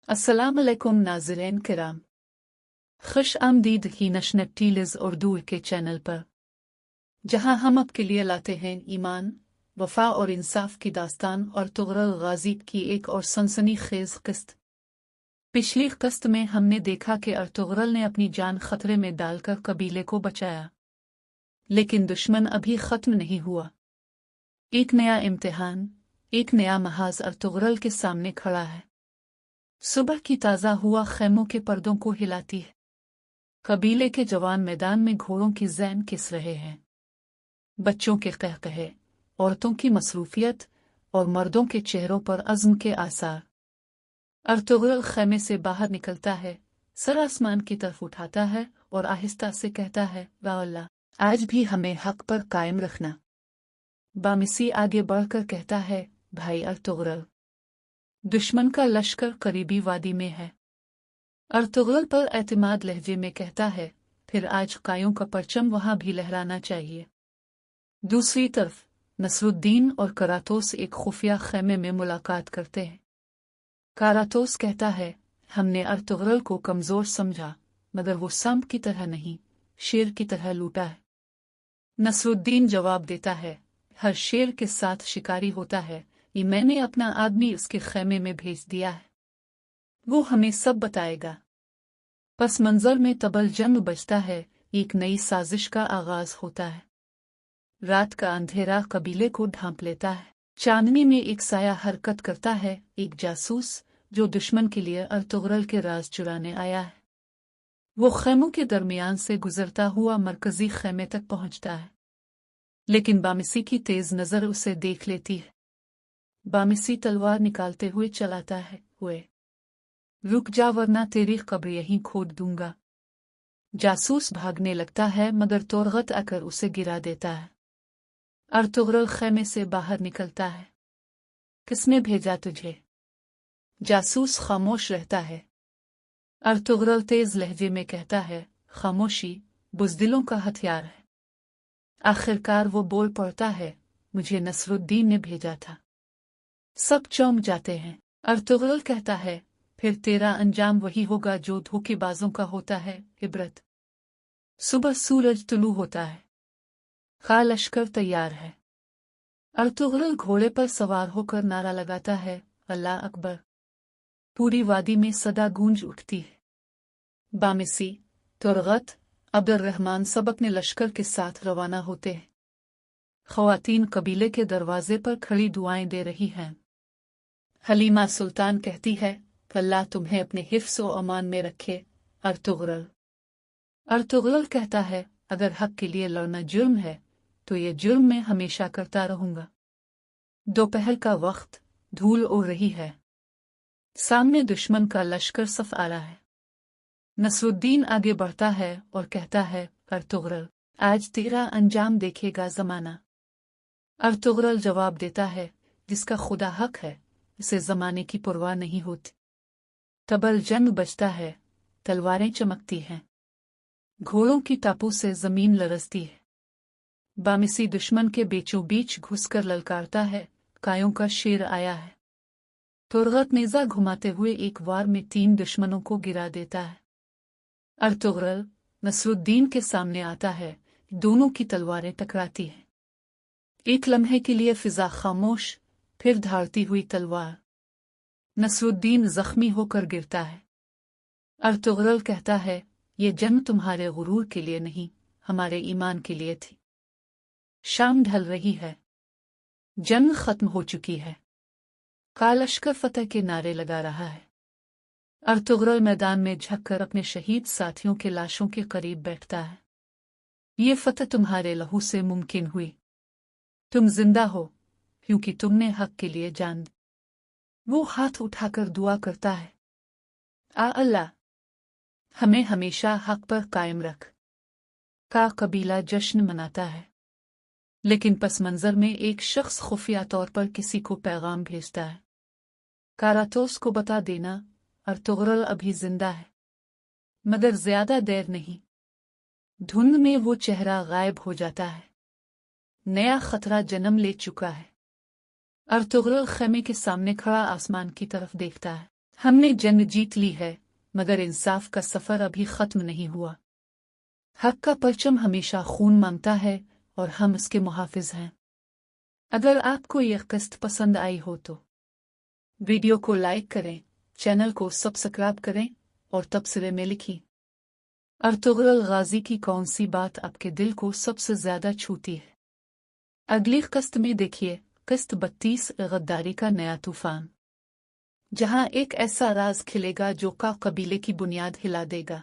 अस्सलाम अलैकुम नाज़रीन किराम, खुश आमदीद ही नशनटीलिज़ उर्दू के चैनल पर, जहां हम आपके लिए लाते हैं ईमान, वफा और इंसाफ की दास्तान और तुगरल गाजी की एक और सनसनीखेज किस्त। पिछली किस्त में हमने देखा कि अर्तुगरल ने अपनी जान खतरे में डालकर कबीले को बचाया, लेकिन दुश्मन अभी खत्म नहीं हुआ। एक नया इम्तिहान, एक नया महाज अर्तुगरल के सामने खड़ा है। सुबह की ताज़ा हुआ खैमों के पर्दों को हिलाती है। कबीले के जवान मैदान में घोड़ों की ज़ैन किस रहे हैं। बच्चों के कहकहे, औरतों की मसरूफियत और मर्दों के चेहरों पर अज़्म के आसार। अर्तुगरल खैमे से बाहर निकलता है, सर आसमान की तरफ उठाता है और आहिस्ता से कहता है, वाह अल्लाह, आज भी हमें हक पर कायम रखना। बामिसी आगे बढ़कर कहता है, भाई अर्तुगरल, दुश्मन का लश्कर करीबी वादी में है। अर्तुगरल पर एतमाद लहजे में कहता है, फिर आज कायों का परचम वहां भी लहराना चाहिए। दूसरी तरफ नसरुद्दीन और करातोस एक खुफिया खैमे में मुलाकात करते हैं। करातोस कहता है, हमने अर्तुगरल को कमजोर समझा, मगर वो सांप की तरह नहीं, शेर की तरह लूटा है। नसरुद्दीन जवाब देता है, हर शेर के साथ शिकारी होता है, ये मैंने अपना आदमी उसके खैमे में भेज दिया है, वो हमें सब बताएगा। पस मंजर में तबल जंग बजता है, एक नई साजिश का आगाज होता है। रात का अंधेरा कबीले को ढांप लेता है। चांदनी में एक साया हरकत करता है, एक जासूस जो दुश्मन के लिए अर्तुगरल के राज चुराने आया है। वो खैमों के दरमियान से गुजरता हुआ मरकजी खैमे तक पहुंचता है, लेकिन बामिसी की तेज नजर उसे देख लेती है। बामिसी तलवार निकालते हुए चलाता है, हुए रुक जा वरना तेरी कब्र यहीं खोद दूंगा। जासूस भागने लगता है, मगर तोरगत आकर उसे गिरा देता है। अर्तुगरल खैमे से बाहर निकलता है। किसने भेजा तुझे? जासूस खामोश रहता है। अर्तुगरल तेज लहजे में कहता है, खामोशी बुज़दिलों का हथियार है। आखिरकार वो बोल पड़ता है, मुझे नसरुद्दीन ने भेजा था। सब चौंक जाते हैं। अर्तुगरल कहता है, फिर तेरा अंजाम वही होगा जो धोखेबाजों का होता है। इबरत। सुबह सूरज तुलू होता है। खा लश्कर तैयार है। अर्तुगरल घोड़े पर सवार होकर नारा लगाता है, अल्लाह अकबर। पूरी वादी में सदा गूंज उठती है। बामिसी, तुरगत, अब्दुर्रहमान सब अपने लश्कर के साथ रवाना होते हैं। ख़वातीन कबीले के दरवाजे पर खड़ी दुआएं दे रही हैं। हलीमा सुल्तान कहती है, अल्लाह तुम्हें अपने हिफ्स व अमान में रखे। अर्तुगरल कहता है, अगर हक के लिए लड़ना जुर्म है तो ये जुर्म मैं हमेशा करता रहूंगा। दोपहर का वक्त, धूल उड़ रही है। सामने दुश्मन का लश्कर सफ आ रहा है। नसरुद्दीन आगे बढ़ता है और कहता है, अर्तुगरल, आज तेरा अंजाम देखेगा जमाना। अर्तुगरल जवाब देता है, जिसका खुदा हक है उसे जमाने की परवाह नहीं होती। तबल जंग बजता है, तलवारें चमकती हैं, घोड़ों की टापों से जमीन लरसती है। बामिसी दुश्मन के बीचों बीच घुसकर ललकारता है, कायों का शेर आया है। तुरगत नेजा घुमाते हुए एक वार में 3 दुश्मनों को गिरा देता है। अर्तुगरल नसरुद्दीन के सामने आता है, दोनों की तलवारें टकराती हैं। एक लम्हे के लिए फिजा खामोश, फिर धारती हुई तलवार। नसरुद्दीन जख्मी होकर गिरता है। अर्तुगरल कहता है, ये जंग तुम्हारे गुरूर के लिए नहीं, हमारे ईमान के लिए थी। शाम ढल रही है। जंग खत्म हो चुकी है। लश्कर फतह के नारे लगा रहा है। अर्तुगरल मैदान में झुककर अपने शहीद साथियों के लाशों के करीब बैठता है। ये फतह तुम्हारे लहू से मुमकिन हुई। तुम जिंदा हो क्योंकि तुमने हक के लिए जान दी। वो हाथ उठाकर दुआ करता है, आ अल्लाह, हमें हमेशा हक पर कायम रख। कबीला जश्न मनाता है, लेकिन पस मंजर में एक शख्स खुफिया तौर पर किसी को पैगाम भेजता है। करातोस को बता देना, अर्तुगरल अभी जिंदा है, मगर ज्यादा देर नहीं। धुंध में वो चेहरा गायब हो जाता है। नया खतरा जन्म ले चुका है। अर्तुगरल खैमे के सामने खड़ा आसमान की तरफ देखता है। ہم نے جنگ جیت لی ہے، مگر انصاف کا سفر ابھی ختم نہیں ہوا۔ حق کا پرچم ہمیشہ خون مانگتا ہے اور ہم اس کے محافظ ہیں۔ اگر آپ کو یہ قسط پسند آئی ہو تو ویڈیو کو لائک کریں، چینل کو سبسکرائب کریں اور تبصرے میں لکھیں۔ ارطغرل غازی کی کون سی بات آپ کے دل کو سب سے زیادہ چھوتی ہے؟ اگلی قسط میں دیکھیے قسط 32 غداری کا نیا طوفان، جہاں ایک ایسا راز کھلے گا جو کا قبیلے کی بنیاد ہلا دے گا۔